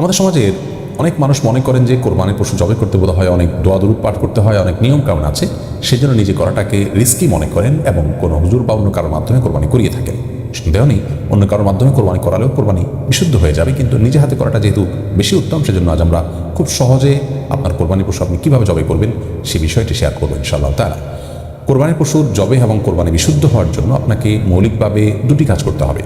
আমাদের সমাজের অনেক মানুষ মনে করেন যে কোরবানির পশু জবাই করতে বোধ হয় অনেক দোয়া দুরূদ পাঠ করতে হয়, অনেক নিয়ম কানুন আছে, সেজন্য নিজে করাটাকে রিস্কি মনে করেন এবং কোনো হুজুর বা অন্য কারোর মাধ্যমে কোরবানি করিয়ে থাকেন। সন্দেহ নেই অন্য কারোর মাধ্যমে কোরবানি করালেও কোরবানি বিশুদ্ধ হয়ে যাবে, কিন্তু নিজে হাতে করাটা যেহেতু বেশি উত্তম, সেজন্য আজ আমরা খুব সহজে আপনার কোরবানি পশু আপনি কীভাবে জবাই করবেন সে বিষয়টি শেয়ার করবো ইনশাআল্লাহ তাআলা। কোরবানি পশুর জবাই এবং কোরবানি বিশুদ্ধ হওয়ার জন্য আপনাকে মৌলিকভাবে দুটি কাজ করতে হবে।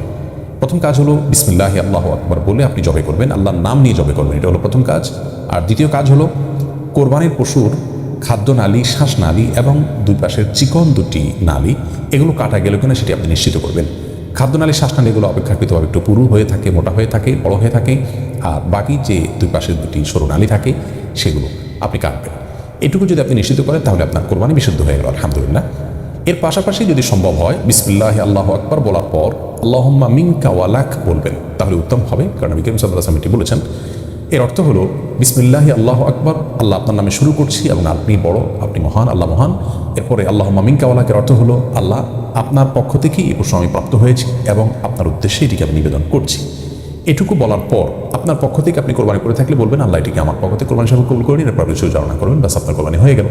প্রথম কাজ হলো বিসমিল্লাহি আল্লাহু আকবার বলে আপনি জবাই করবেন, আল্লাহর নাম নিয়ে জবাই করবেন, এটা হলো প্রথম কাজ। আর দ্বিতীয় কাজ হলো কোরবানির পশুর খাদ্যনালী, শ্বাসনালী এবং দুই পাশের চিকন দুটি নালী এগুলো কাটা গেল কিনা সেটি আপনি নিশ্চিত করবেন। খাদ্যনালী, শ্বাসনালী এগুলো অপেক্ষাকৃতভাবে একটু পুরু হয়ে থাকে, মোটা হয়ে থাকে, বড় হয়ে থাকে, আর বাকি যে দুই পাশের দুটি সরু নালী থাকে সেগুলো আপনি কাটবেন। এটুকু যদি আপনি নিশ্চিত করেন তাহলে আপনার কোরবানি বিশুদ্ধ হয়ে গেল আলহামদুলিল্লাহ। এর পাশাপাশি যদি সম্ভব হয় বিসমিল্লাহি আল্লাহু আকবার বলার পর আল্লাহুম্মা মিনকা ওয়ালাক বলবেন, তাহলে উত্তম হবে, কারণ নবী করিম সাল্লাল্লাহু আলাইহি ওয়াসাল্লাম এটি বলেছেন। এর অর্থ হলো বিসমিল্লাহি আল্লাহু আকবার, আল্লাহ আপনার নামে শুরু করছি এবং আপনি বড়, আপনি মহান, আল্লাহ মহান। এরপরে আল্লাহুম্মা মিনকা ওয়ালাকের অর্থ হলো আল্লাহ আপনার পক্ষ থেকেই এই পশু আমি প্রাপ্ত হয়েছি এবং আপনার উদ্দেশ্যে এটিকে আমি নিবেদন করছি। এটুকু বলার পর আপনার পক্ষ থেকে আপনি কোরবানি করে থাকলে বলবেন আল্লাহ এটিকে আমার পক্ষ থেকে কোরবানি হিসেবে কবুল করে নিন, এরপর আপনি সুচারণা করবেন, ব্যাস আপনার কোরবানি হয়ে গেল।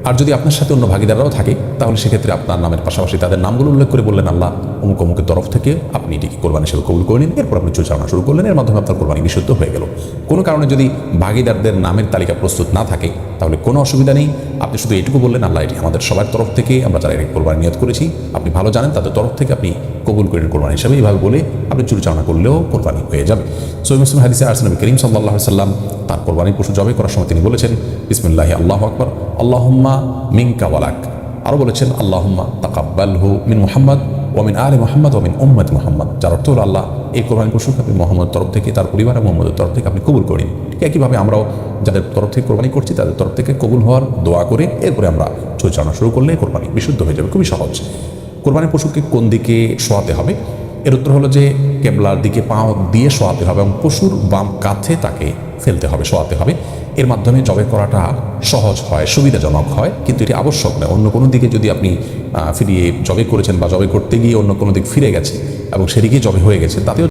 আর যদি আপনার সাথে অন্য ভাগিদাররাও থাকে তাহলে সেক্ষেত্রে আপনার নামের পাশাপাশি তাদের নামগুলো উল্লেখ করে বললেন আল্লাহ অমুক অমুকের তরফ থেকে আপনি এটিকে কোরবানি হিসেবে কবুল করে নিন, এরপর আপনি সুচারণা শুরু করলেন, এর মাধ্যমে আপনার কোরবানি বিশুদ্ধ হয়ে গেল। কোনো কারণে যদি ভাগিদারদের নামের তালিকা প্রস্তুত না থাকে তাহলে কোনো অসুবিধা নেই, আপনি শুধু এটুকু বললেন আল্লাহ এটি আমাদের সবার তরফ থেকে, আমরা যারা এর কোরবানি নিয়ত করেছি আপনি ভালো জানেন, তাদের তরফ থেকে আপনি কবুল করেন কোরবানি হিসাবে, এইভাবে বলে আপনি চুরিচালনা করলেও কোরবানি হয়ে যাবে। সহিহ মুসলিম হাদিসে আসছে নবী করিম সাল্লাল্লাহু আলাইহি ওয়াসাল্লাম তার কোরবানির পশু জবাই করার সময় তিনি বলেছেন বিসমিল্লাহি আল্লাহু আকবার আল্লাহুম্মা মিনকা ওয়ালাক। আরও বলেছেন আল্লাহুম্মা তাকাব্বালহু মিন মুহাম্মদ ওয়া মিন আলি মুহাম্মদ ওয়া মিন উম্মতি মুহাম্মদ, যার অর্থ হলো আল্লাহ এই কোরবানি পশুকে আপনি মুহাম্মদের তরফ থেকে, তার পরিবার এবং মুহাম্মদের তরফ থেকে আপনি কবুল করে নিন। ঠিক একইভাবে আমরাও যাদের তরফ থেকে কোরবানি করছি তাদের তরফ থেকে কবুল হওয়ার দোয়া করে এরপরে আমরা পরিচালনা শুরু করলে কোরবানি বিশুদ্ধ হয়ে যাবে। খুবই সহজ। কোরবানির পশুকে কোন দিকে শোয়াতে হবে, এর উত্তর হলো যে কেবলার দিকে পা দিয়ে শোয়াতে হবে এবং পশুর বাম কাঁধে তাকে ফেলতে হবে, শোয়াতে হবে। এর মাধ্যমে জবাই করাটা সহজ হয়, সুবিধাজনক হয়, কিন্তু এটি আবশ্যক নয়। অন্য কোনো দিকে যদি আপনি ফিরিয়ে জবাই করেছেন বা জবাই করতে গিয়ে অন্য কোনো দিক ফিরে গেছে এবং সেদিকেই জবাই হয়ে গেছে তাতেও